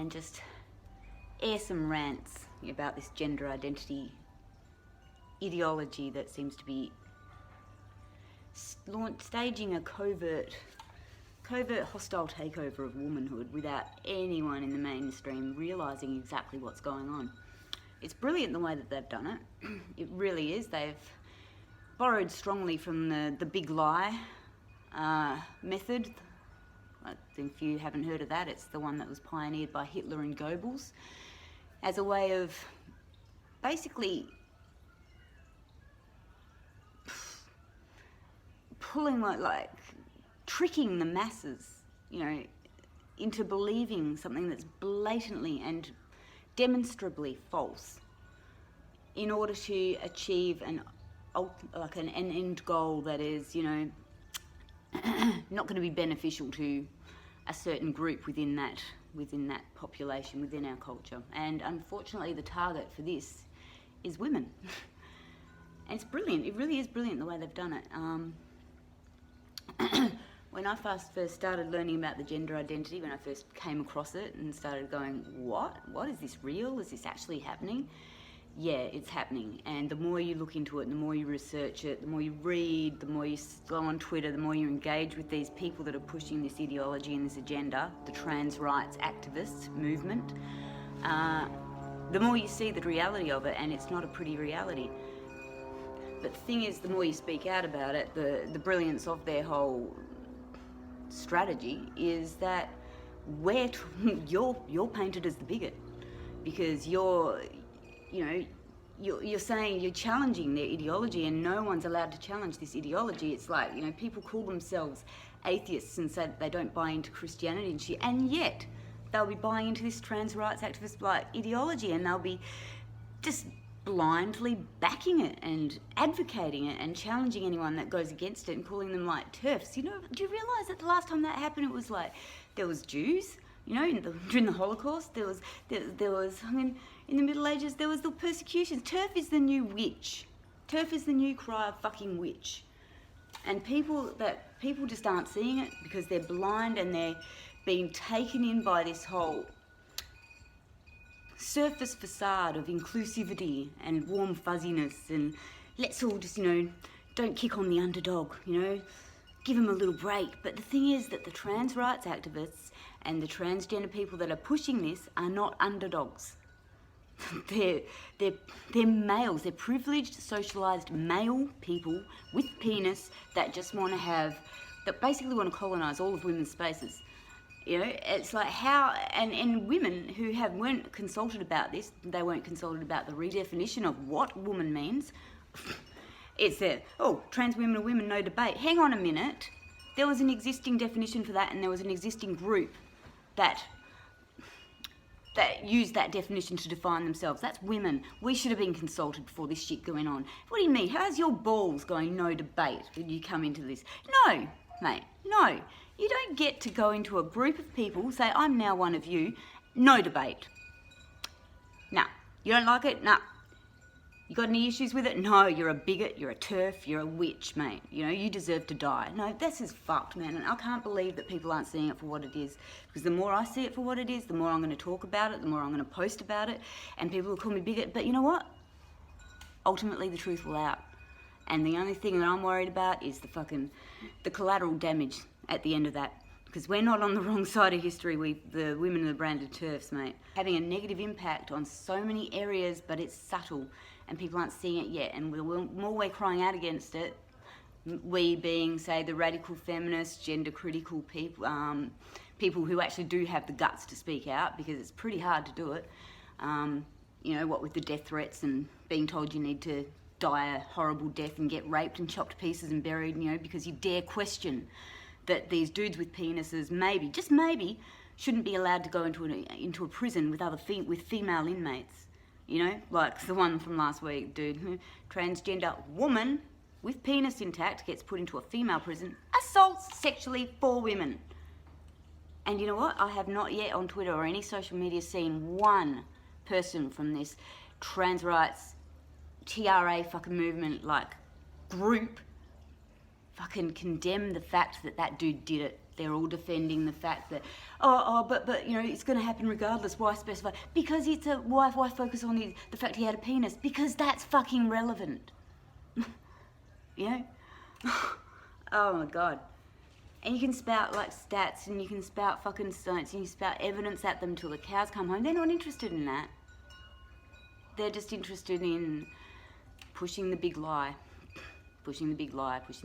and just air some rants about this gender identity ideology that seems to be staging a covert hostile takeover of womanhood without anyone in the mainstream realising exactly what's going on. It's brilliant the way that they've done it. It really is. They've borrowed strongly from the big lie method. If you haven't heard of that, it's the one that was pioneered by Hitler and Goebbels as a way of basically pulling, like tricking the masses, into believing something that's blatantly and demonstrably false in order to achieve an end goal that is, not going to be beneficial to a certain group within that population, within our culture. And unfortunately, the target for this is women. And it's brilliant. It really is brilliant the way they've done it. When I first started learning about the gender identity, when I first came across it and started going, what is this real? Is this actually happening? Yeah, it's happening. And the more you look into it, the more you research it, the more you read, the more you go on Twitter, the more you engage with these people that are pushing this ideology and this agenda, the trans rights activist movement, the more you see the reality of it, and it's not a pretty reality. But the thing is, the more you speak out about it, the brilliance of their whole strategy is that you're painted as the bigot, because you're saying you're challenging their ideology, and no one's allowed to challenge this ideology. It's like, people call themselves atheists and say that they don't buy into Christianity and shit, and yet they'll be buying into this trans rights activist ideology, and they'll be just blindly backing it and advocating it and challenging anyone that goes against it and calling them like Terfs. Do you realise that the last time that happened, it was like there was Jews, during the Holocaust, there was, in the Middle Ages, there was the persecutions. Terf is the new witch. Terf is the new cry of fucking witch. And people just aren't seeing it because they're blind, and they're being taken in by this whole surface facade of inclusivity and warm fuzziness, and let's all just, don't kick on the underdog, give them a little break. But the thing is that the trans rights activists and the transgender people that are pushing this are not underdogs. They're males. They're privileged, socialised male people with penis that just want to that basically want to colonise all of women's spaces. It's like how, and women who weren't consulted about this, they weren't consulted about the redefinition of what woman means. It's trans women are women, no debate. Hang on a minute. There was an existing definition for that, and there was an existing group that used that definition to define themselves. That's women. We should have been consulted before this shit going on. What do you mean? How's your balls going no debate when you come into this? No, mate, no. You don't get to go into a group of people, say, I'm now one of you, no debate. Nah. You don't like it? Nah. You got any issues with it? No, you're a bigot, you're a Terf, you're a witch, mate. You deserve to die. No, this is fucked, man. And I can't believe that people aren't seeing it for what it is. Because the more I see it for what it is, the more I'm going to talk about it, the more I'm going to post about it, and people will call me bigot. But you know what? Ultimately, the truth will out. And the only thing that I'm worried about is the collateral damage at the end of that. Because we're not on the wrong side of history, the women are the branded Terfs, mate. Having a negative impact on so many areas, but it's subtle, and people aren't seeing it yet. And the more we're crying out against it, we being, say, the radical feminists, gender critical people, people who actually do have the guts to speak out, because it's pretty hard to do it. What with the death threats and being told you need to die a horrible death and get raped and chopped to pieces and buried, because you dare question that these dudes with penises maybe, just maybe, shouldn't be allowed to go into a prison with female inmates. Like the one from last week, dude, transgender woman with penis intact gets put into a female prison, assaults sexually 4 women. And you know what? I have not yet on Twitter or any social media seen one person from this trans rights TRA fucking movement, group, fucking condemn the fact that dude did it. They're all defending the fact that, but you know, it's going to happen regardless. Why specify? Because it's a why focus on the fact he had a penis? Because that's fucking relevant. You know? Oh my god. And you can spout like stats, and you can spout fucking science, and you spout evidence at them till the cows come home. They're not interested in that. They're just interested in pushing the big lie. Pushing the big lie, pushing